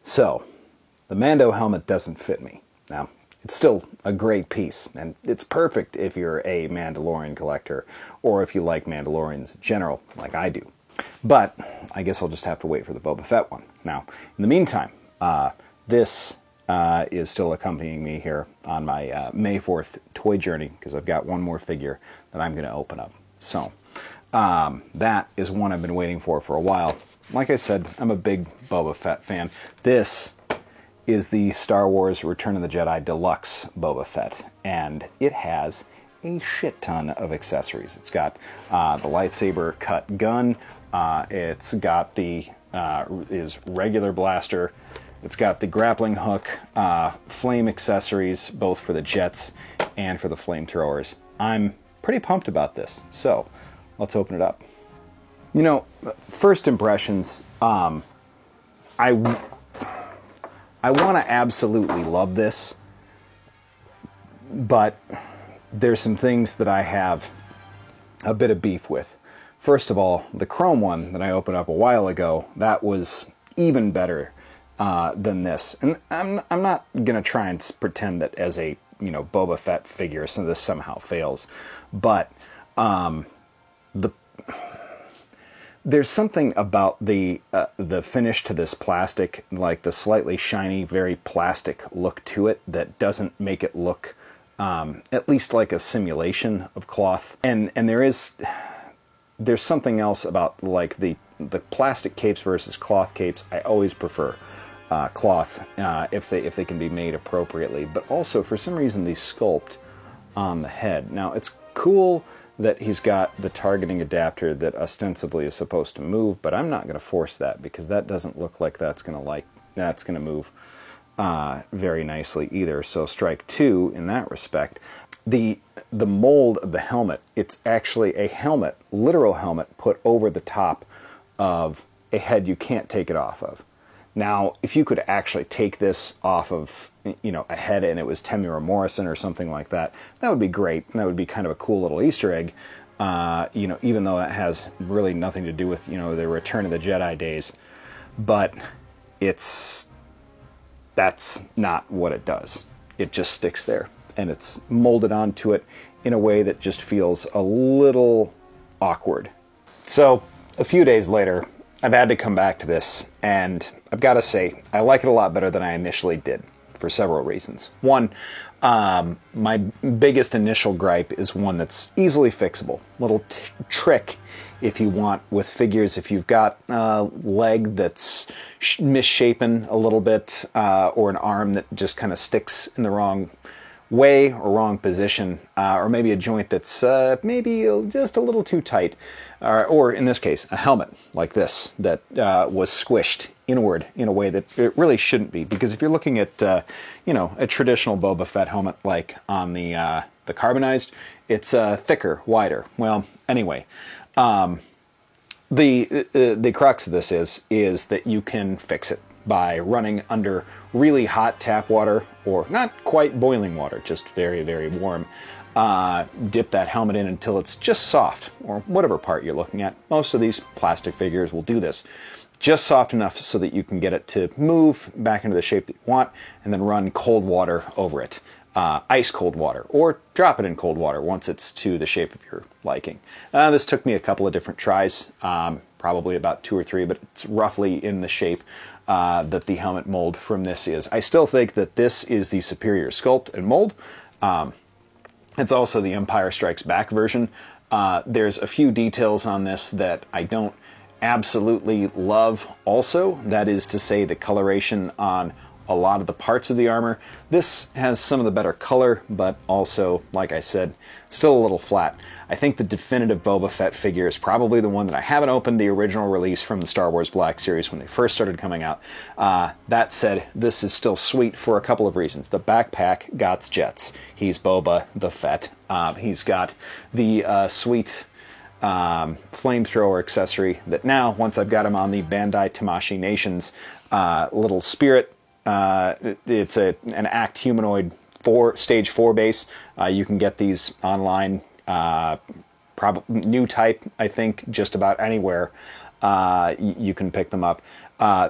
So, the Mando helmet doesn't fit me. Now, it's still a great piece, and it's perfect if you're a Mandalorian collector, or if you like Mandalorians in general, like I do. But, I guess I'll just have to wait for the Boba Fett one. Now, in the meantime, this is still accompanying me here on my May 4th toy journey, because I've got one more figure that I'm going to open up. So, that is one I've been waiting for a while. Like I said, I'm a big Boba Fett fan. This is the Star Wars Return of the Jedi Deluxe Boba Fett, and it has a shit ton of accessories. It's got the lightsaber cut gun, it's got the his regular blaster, it's got the grappling hook, flame accessories, both for the jets and for the flamethrowers. I'm pretty pumped about this, so let's open it up. You know, first impressions, I want to absolutely love this, but there's some things that I have a bit of beef with. First of all, the chrome one that I opened up a while ago, that was even better than this. And I'm not going to try and pretend that as a, Boba Fett figure, so this somehow fails. But there's something about the finish to this plastic, like the slightly shiny, very plastic look to it, that doesn't make it look at least like a simulation of cloth. And there's something else about like the plastic capes versus cloth capes. I always prefer cloth if they can be made appropriately. But also, for some reason, the sculpt on the head. Now, it's cool that he's got the targeting adapter that ostensibly is supposed to move, but I'm not going to force that, because that doesn't look like that's going to move very nicely either. So strike two in that respect. The mold of the helmet, it's actually a helmet, literal helmet, put over the top of a head you can't take it off of. Now, if you could actually take this off of, a head and it was Temuera Morrison or something like that, that would be great. And that would be kind of a cool little Easter egg, even though it has really nothing to do with, the Return of the Jedi days. But that's not what it does. It just sticks there, and it's molded onto it in a way that just feels a little awkward. So, a few days later, I've had to come back to this, and I've got to say, I like it a lot better than I initially did, for several reasons. One, my biggest initial gripe is one that's easily fixable. Little trick, if you want, with figures. If you've got a leg that's misshapen a little bit, or an arm that just kind of sticks in the wrong way or wrong position, or maybe a joint that's maybe just a little too tight, or in this case, a helmet like this that was squished inward in a way that it really shouldn't be. Because if you're looking at, a traditional Boba Fett helmet like on the carbonized, it's thicker, wider. Well, anyway, the crux of this is that you can fix it by running under really hot tap water, or not quite boiling water, just very, very warm. Dip that helmet in until it's just soft, or whatever part you're looking at. Most of these plastic figures will do this. Just soft enough so that you can get it to move back into the shape that you want, and then run cold water over it. Ice cold water, or drop it in cold water once it's to the shape of your liking. This took me a couple of different tries, probably about 2 or 3, but it's roughly in the shape that the helmet mold from this is. I still think that this is the superior sculpt and mold. It's also the Empire Strikes Back version. There's a few details on this that I don't absolutely love also. That is to say, the coloration on a lot of the parts of the armor. This has some of the better color, but also, like I said, still a little flat. I think the definitive Boba Fett figure is probably the one that I haven't opened, the original release from the Star Wars Black Series when they first started coming out. That said, this is still sweet for a couple of reasons. The backpack got jets. He's Boba the Fett. He's got the sweet flamethrower accessory that now, once I've got him on the Bandai Tamashii Nations little spirit, it's an ACT humanoid stage 4 base. You can get these online, new type, I think, just about anywhere. you can pick them up.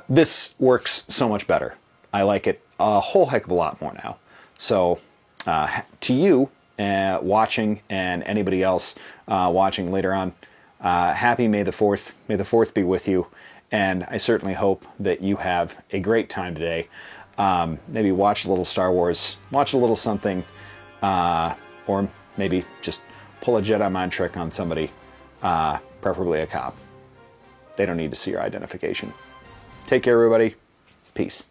This works so much better. I like it a whole heck of a lot more now. So to you watching and anybody else watching later on, happy May the 4th. May the 4th be with you. And I certainly hope that you have a great time today. Maybe watch a little Star Wars, watch a little something, or maybe just pull a Jedi mind trick on somebody, preferably a cop. They don't need to see your identification. Take care, everybody. Peace.